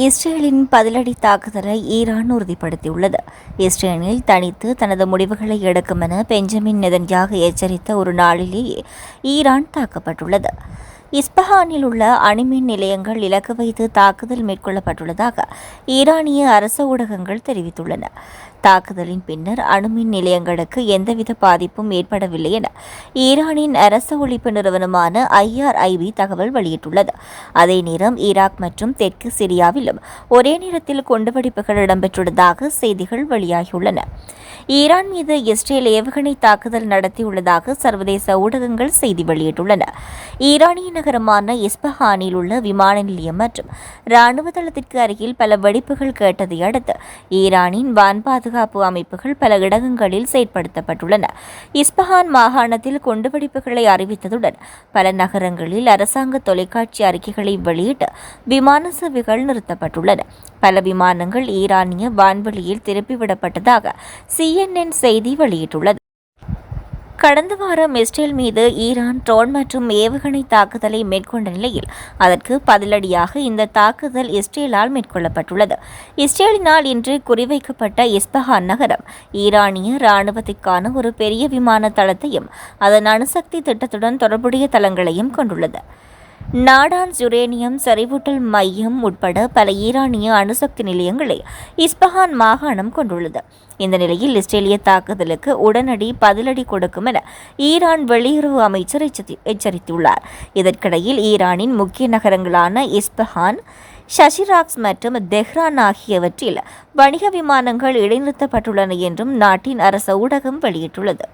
இஸ்ரேலின் பதிலடி தாக்குதலை ஈரான் உறுதிப்படுத்தியுள்ளது. இஸ்ரேலில் தனித்து தனது முடிவுகளை எடுக்கும் என பெஞ்சமின் நெதன்யாகு எச்சரித்த ஒரு நாளிலேயே ஈரான் தாக்கப்பட்டுள்ளது. இஸ்பஹானில் உள்ள அணுமின் நிலையங்கள் இலக்கு வைத்து தாக்குதல் மேற்கொள்ளப்பட்டுள்ளதாக ஈரானிய அரசு ஊடகங்கள் தெரிவித்துள்ளன. தாக்குதலின் பின்னர் அணுமின் நிலையங்களுக்கு எந்தவித பாதிப்பும் ஏற்படவில்லை என ஈரானின் அரச ஒழிப்பு நிறுவனமான IRIB தகவல் வெளியிட்டுள்ளது. அதே நேரம் ஈராக் மற்றும் தெற்கு சிரியாவிலும் ஒரே நேரத்தில் குண்டுவெடிப்புகள் இடம்பெற்றுள்ளதாக செய்திகள் வெளியாகியுள்ளன. ஈரான் மீது இஸ்ரேல் ஏவுகணை தாக்குதல் நடத்தியுள்ளதாக சர்வதேச ஊடகங்கள் செய்தி வெளியிட்டுள்ளன. ஈரானிய நகரமான இஸ்பஹானில் உள்ள விமான நிலையம் மற்றும் ராணுவ தளத்திற்கு அருகில் பல வெடிப்புகள் கேட்டதை அடுத்து ஈரானின் வான் பாதுகாப்பு அமைப்புகள் பல இடங்களில் செயற்படுத்தப்பட்டுள்ளன. இஸ்பஹான் மாகாணத்தில் குண்டுவெடிப்புகளை அறிவித்ததுடன் பல நகரங்களில் அரசாங்க தொலைக்காட்சி அறிக்கைகளை வெளியிட்டு விமான சேவைகள் நிறுத்தப்பட்டுள்ளன. பல விமானங்கள் ஈரானிய வான்வெளியில் திருப்பிவிடப்பட்டதாக CNN செய்தி வெளியிட்டுள்ளது. கடந்த வாரம் இஸ்ரேல் மீது ஈரான் ட்ரோன் மற்றும் ஏவுகணை தாக்குதலை மேற்கொண்ட நிலையில் அதற்கு பதிலடியாக இந்த தாக்குதல் இஸ்ரேலால் மேற்கொள்ளப்பட்டுள்ளது. இஸ்ரேலினால் இன்று குறிவைக்கப்பட்ட இஸ்பஹான் நகரம் ஈரானிய இராணுவத்திற்கான ஒரு பெரிய விமான தளத்தையும் அதன் அணுசக்தி திட்டத்துடன் தொடர்புடைய தளங்களையும் கொண்டுள்ளது. நாடான்ஸ் யுரேனியம் செறிவூட்டல் மையம் உட்பட பல ஈரானிய அணுசக்தி நிலையங்களை இஸ்பஹான் மாகாணம் கொண்டுள்ளது. இந்த நிலையில் இஸ்ரேலிய தாக்குதலுக்கு உடனடி பதிலடி கொடுக்கும் என ஈரான் வெளியுறவு அமைச்சர் எச்சரித்துள்ளார். இதற்கிடையில் ஈரானின் முக்கிய நகரங்களான இஸ்பஹான், ஷஷிராக்ஸ் மற்றும் தெஹ்ரான் ஆகியவற்றில் வணிக விமானங்கள் இடைநிறுத்தப்பட்டுள்ளன என்றும் நாட்டின் அரச ஊடகம் வெளியிட்டுள்ளது.